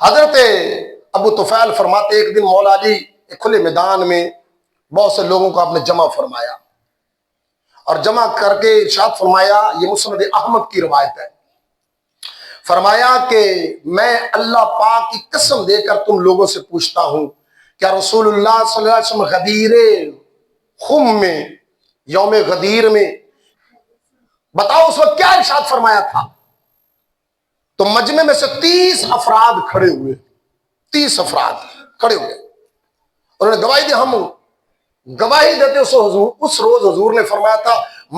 حضرت ابو طفیل فرماتے ایک دن مولا علی ایک کھلے میدان میں بہت سے لوگوں کو آپ نے جمع فرمایا اور جمع کر کے ارشاد فرمایا، یہ مسند احمد کی روایت ہے، فرمایا کہ میں اللہ پاک کی قسم دے کر تم لوگوں سے پوچھتا ہوں، کیا رسول اللہ صلی اللہ علیہ وسلم غدیر خم میں، یوم غدیر میں، بتاؤ اس وقت کیا ارشاد فرمایا تھا؟ تو مجمع میں سے 30 افراد کھڑے ہوئے، 30 افراد کھڑے ہوئے، انہوں نے گواہی دی، ہم گواہی دیتے اس روز حضور نے فرمایا تھا،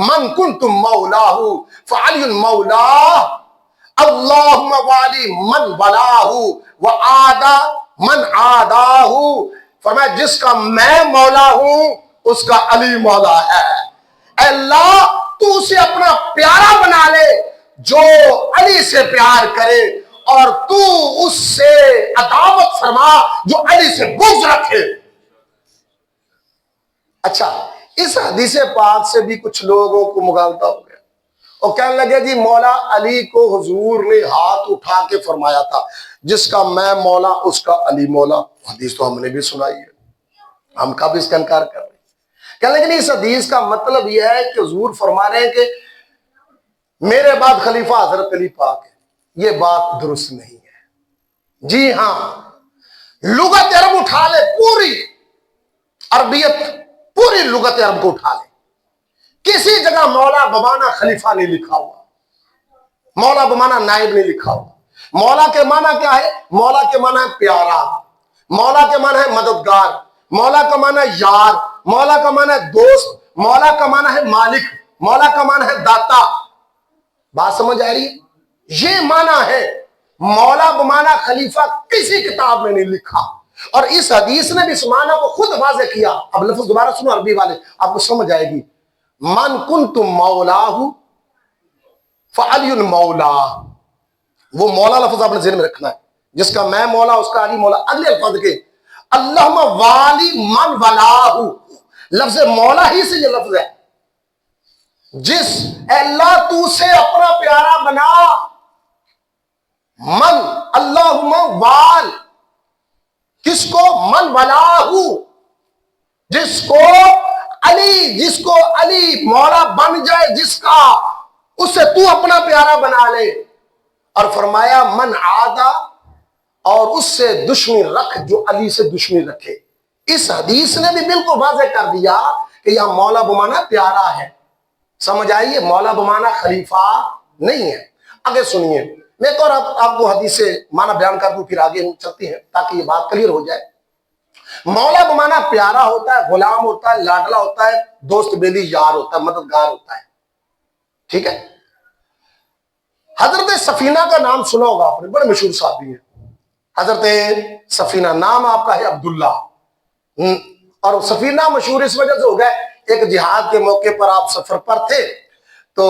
من کنتم مولاہ فعلی مولاہ اللہم والی من ولاہ وعادہ من عاداہ، فرمایا جس کا میں مولا ہوں اس کا علی مولا ہے، اے اللہ تو اسے اپنا پیارا بنا لے جو علی سے پیار کرے، اور تو اس سے عداوت فرما جو علی سے بغض رکھے۔ اچھا، اس حدیث پاک سے بھی کچھ لوگوں کو مغالطہ ہو گیا اور کہنے لگے جی مولا علی کو حضور نے ہاتھ اٹھا کے فرمایا تھا، جس کا میں مولا اس کا علی مولا۔ حدیث تو ہم نے بھی سنائی ہے، ہم کب اس کا انکار کر رہے ہیں؟ کہنے لگے اس حدیث کا مطلب یہ ہے کہ حضور فرما رہے ہیں کہ میرے بعد خلیفہ حضرت علی پاک ہے، یہ بات درست نہیں ہے۔ جی ہاں، لغت عرب اٹھا لے، پوری عربیت، پوری لغت عرب کو اٹھا لے، کسی جگہ مولا بمانا خلیفہ نہیں لکھا ہوا، مولا بمانا نائب نہیں لکھا ہوا۔ مولا کے معنی کیا ہے؟ مولا کے معنی ہے پیارا، مولا کے معنی ہے مددگار، مولا کا معنی ہے یار، مولا کا معنی ہے دوست، مولا کا معنی ہے مالک، مولا کا معنی ہے داتا۔ بات سمجھ آ رہی ہے؟ یہ معنی ہے، مولا بمانا خلیفہ کسی کتاب میں نہیں لکھا، اور اس حدیث نے بھی اس معنی کو خود واضح کیا۔ اب لفظ دوبارہ سنو عربی والے، آپ کو سمجھ آئے گی۔ من کنتم مولاہ فعلی مولا، وہ مولا لفظ آپ نے ذہن میں رکھنا ہے، جس کا میں مولا اس کا علی مولا۔ اگلے الفاظ کے اللہم والی من ولاہ، لفظ مولا ہی سے یہ لفظ ہے، جس اے اللہ تو سے اپنا پیارا بنا، من اللہم وال، کس کو؟ من ولاہ، جس کو علی، جس کو علی مولا بن جائے جس کا، اسے تو اپنا پیارا بنا لے۔ اور فرمایا من عادہ، اور اس سے دشمنی رکھ جو علی سے دشمنی رکھے۔ اس حدیث نے بھی بالکل واضح کر دیا کہ یہاں مولا بمانا پیارا ہے، سمجھ آئیے، مولا بمانا خلیفہ نہیں ہے۔ آگے سنیے، میں تو آپ کو حدیث سے معنی بیان کر دوں، پھر آگے ہم چلتے ہیں تاکہ یہ بات کلیئر ہو جائے۔ مولا بمانا پیارا ہوتا ہے، غلام ہوتا ہے، لاڈلا ہوتا ہے، دوست بیلی یار ہوتا ہے، مددگار ہوتا ہے، ٹھیک ہے۔ حضرت سفینہ کا نام سنا ہوگا آپ نے، بڑے مشہور صحابی ہیں حضرت سفینہ، نام آپ کا ہے عبداللہ، اور سفینہ مشہور اس وجہ سے ہو گئے، ایک جہاد کے موقع پر آپ سفر پر تھے تو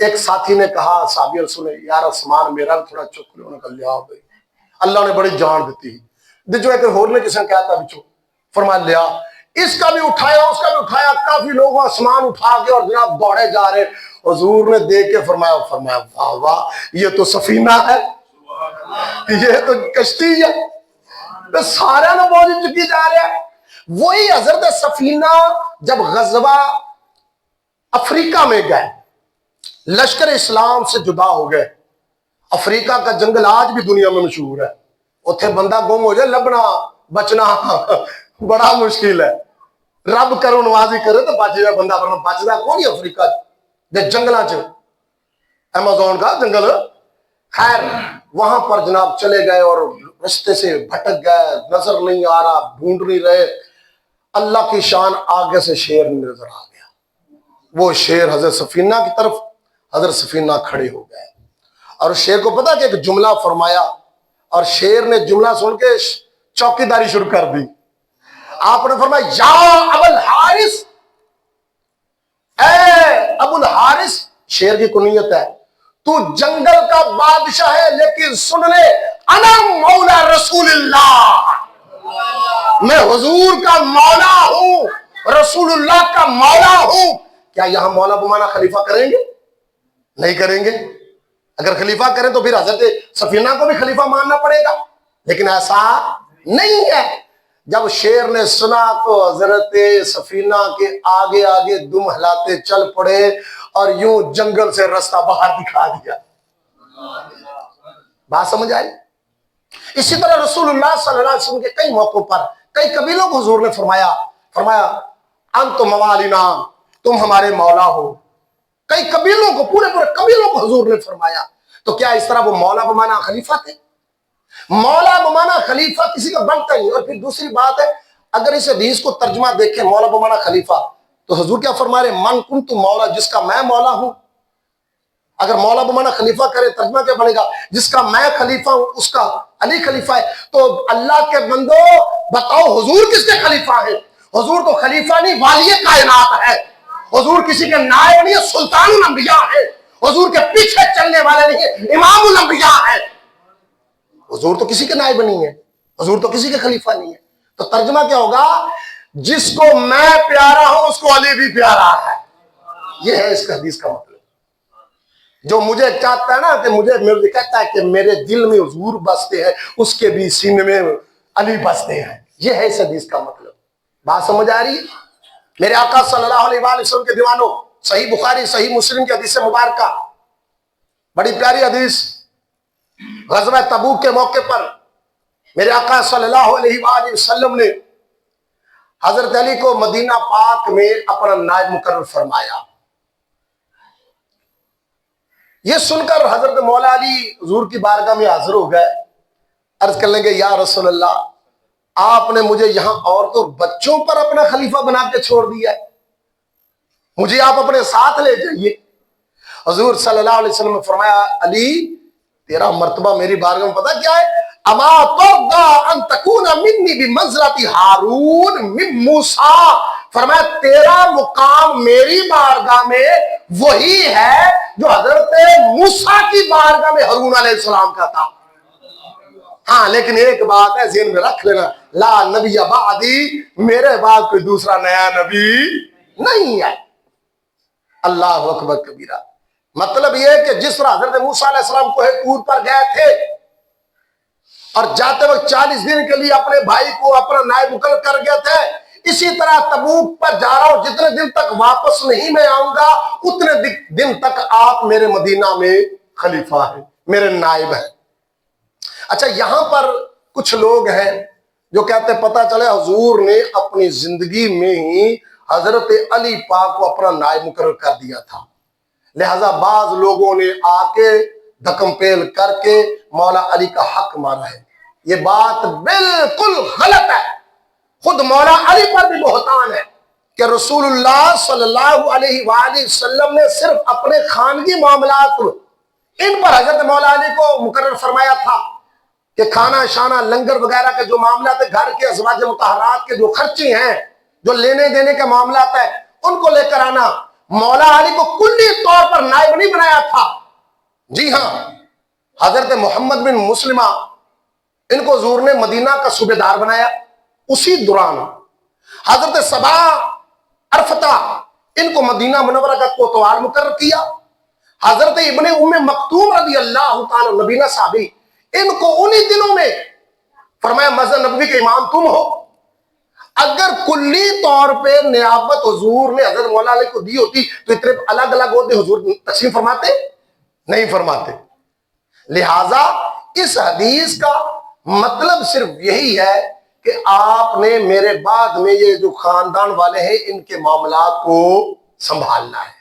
ایک ساتھی نے کہا، صحابی سنے یار اسمان میرا بھی تھوڑا چک لو، نکل لیا بھائی، اللہ نے بڑی جان دیتی جو ایک ہور نے کسی نے کہا تھا بچو، فرما لیا، اس کا بھی اٹھایا اس کا بھی اٹھایا، کافی لوگ آسمان اٹھا کے اور جناب دوڑے جا رہے، حضور نے دیکھ کے فرمایا واہ واہ یہ تو سفینہ ہے، یہ تو کشتی ہے، تو سارے نے بوجھ چکی جا رہے ہیں۔ وہی حضرت سفینہ جب غزوہ افریقہ میں گئے، لشکر اسلام سے جدا ہو گئے، افریقہ کا جنگل آج بھی دنیا میں مشہور ہے، اتھے بندہ گم ہو جائے لبنا بچنا بڑا مشکل ہے، رب کرو نوازی کرے تو بچ جائے بندہ، ورنہ بچدا کون ہی افریقہ دے جنگلاں چ، ایمیزون کا جنگل۔ خیر وہاں پر جناب چلے گئے اور رستے سے بھٹک گئے، نظر نہیں آ رہا، ڈھونڈ نہیں رہے، اللہ کی شان آگے سے شیر نظر آ گیا، وہ شیر حضرت سفینہ کی طرف، حضرت سفینہ کھڑے ہو گئے، اور شیر کو پتا کہ ایک جملہ فرمایا، اور شیر نے جملہ سن کے چوکیداری شروع کر دی۔ آپ نے فرمایا یا ابو الحارث، اے ابو الحارث، شیر کی کنیت ہے، تو جنگل کا بادشاہ ہے لیکن سن لے انا مولا رسول اللہ، میں حضور کا مولا ہوں، رسول اللہ کا مولا ہوں۔ کیا یہاں مولا بمانا خلیفہ کریں گے؟ نہیں کریں گے۔ اگر خلیفہ کریں تو پھر حضرت سفینہ کو بھی خلیفہ ماننا پڑے گا، لیکن ایسا نہیں ہے. جب شیر نے سنا تو حضرت سفینہ کے آگے آگے دم ہلاتے چل پڑے اور یوں جنگل سے راستہ باہر دکھا دیا. بات سمجھ آئی؟ اسی طرح رسول اللہ صلی اللہ علیہ وسلم کے کئی موقعوں پر کئی قبیلوں کو حضور نے فرمایا انتم موالینا، تم ہمارے مولا ہو. کئی قبیلوں کو، پورے قبیلوں کو حضور نے فرمایا. تو کیا اس طرح وہ مولا بمانا خلیفہ تھے؟ مولا بمانا خلیفہ کسی کا بنتا نہیں. اور پھر دوسری بات ہے، اگر اس حدیث کو ترجمہ دیکھیں مولا بمانا خلیفہ، تو حضور کیا فرما رہے؟ من کنت مولا، جس کا میں مولا ہوں. اگر مولا بمانا خلیفہ کرے ترجمہ کیا بنے گا؟ جس کا میں خلیفہ ہوں اس کا علی خلیفہ ہے. تو اللہ کے بندو بتاؤ حضور کس کے خلیفہ ہیں؟ حضور تو خلیفہ نہیں، والی کائنات ہے. حضور کسی کے نائب نہیں، سلطان الانبیاء ہے. حضور کے پیچھے چلنے والے نہیں، امام الانبیاء ہے. حضور تو کسی کے نائب نہیں ہے، حضور تو کسی کے خلیفہ نہیں ہے. تو ترجمہ کیا ہوگا؟ جس کو میں پیارا ہوں اس کو علی بھی پیارا ہے. یہ ہے اس کا حدیث کا مطلب. جو مجھے چاہتا ہے نا کہ مجھے کہتا ہے کہ میرے دل میں حضور بستے ہیں، اس کے بھی سینے میں علی بستے ہیں. یہ ہے اس حدیث کا مطلب. بات سمجھ آ رہی ہے؟ میرے آقا صلی اللہ علیہ وآلہ وسلم کے دیوانوں، صحیح بخاری صحیح مسلم کی حدیث مبارکہ، بڑی پیاری حدیث. غزوہ تبوک کے موقع پر میرے آقا صلی اللہ علیہ وآلہ وسلم نے حضرت علی کو مدینہ پاک میں اپنا نائب مقرر فرمایا. یہ سن کر حضرت مولا علی حضور کی بارگاہ میں حاضر ہو گئے. عرض کر لیں گے یا رسول اللہ، آپ نے مجھے یہاں عورتوں اور بچوں پر اپنا خلیفہ بنا کے چھوڑ دیا ہے، مجھے آپ اپنے ساتھ لے جائیے. حضور صلی اللہ علیہ وسلم نے فرمایا علی، تیرا مرتبہ میری بارگاہ میں پتہ کیا ہے؟ اما ترضى ان تكون مني بمنزلة ہارون من موسیٰ. فرمایا تیرا مقام میری بارگاہ میں وہی ہے جو حضرت موسیٰ کی بارگاہ میں ہارون علیہ السلام کا تھا. ہاں لیکن ایک بات ہے ذہن میں رکھ لینا، لا نبی بعدی، میرے بعد کوئی دوسرا نیا نبی نہیں ہے. اللہ اکبر کبیرہ. مطلب یہ کہ جس طرح حضرت موسیٰ علیہ السلام کوہ طور پر گئے تھے اور جاتے وقت 40 دن کے لیے اپنے بھائی کو اپنا نائب مقرر کر گئے تھے، اسی طرح تبوک پر جا رہا ہوں، جتنے دن تک واپس نہیں میں آؤں گا اتنے دن تک آپ میرے مدینہ میں خلیفہ ہیں، میرے نائب ہیں. اچھا یہاں پر کچھ لوگ ہیں جو کہتے ہیں پتہ چلے حضور نے اپنی زندگی میں ہی حضرت علی پاک کو اپنا نائب مقرر کر دیا تھا، لہذا بعض لوگوں نے آ کے دھکم پیل کر کے مولا علی کا حق مارا ہے. یہ بات بالکل غلط ہے. خود مولا علی پر بھی بہتان ہے کہ رسول اللہ صلی اللہ علیہ وآلہ وسلم نے صرف اپنے خانگی معاملات ان پر حضرت مولا علی کو مقرر فرمایا تھا کہ کھانا شانہ لنگر وغیرہ کے جو معاملات ہیں، گھر کے ازواج مطہرات کے جو خرچے ہیں، جو لینے دینے کے معاملات ہیں، ان کو لے کر آنا. مولا علی کو کلی طور پر نائب نہیں بنایا تھا. جی ہاں، حضرت محمد بن مسلمہ ان کو حضور نے مدینہ کا صوبے دار بنایا. اسی دوران حضرت صبا عرفتہ ان کو مدینہ منورہ کا کوتوال مقرر کیا. حضرت ابن ام مکتوم رضی اللہ تعالی نبینا صحابی، ان کو انہی دنوں میں فرمایا مسجد نبوی کے امام تم ہو. اگر کلی طور پہ نیابت حضور نے حضرت مولا علی کو دی ہوتی تو اتنے الگ الگ ہوتے حضور تقسیم فرماتے نہیں فرماتے. لہذا اس حدیث کا مطلب صرف یہی ہے کہ آپ نے میرے بعد میں یہ جو خاندان والے ہیں ان کے معاملات کو سنبھالنا ہے.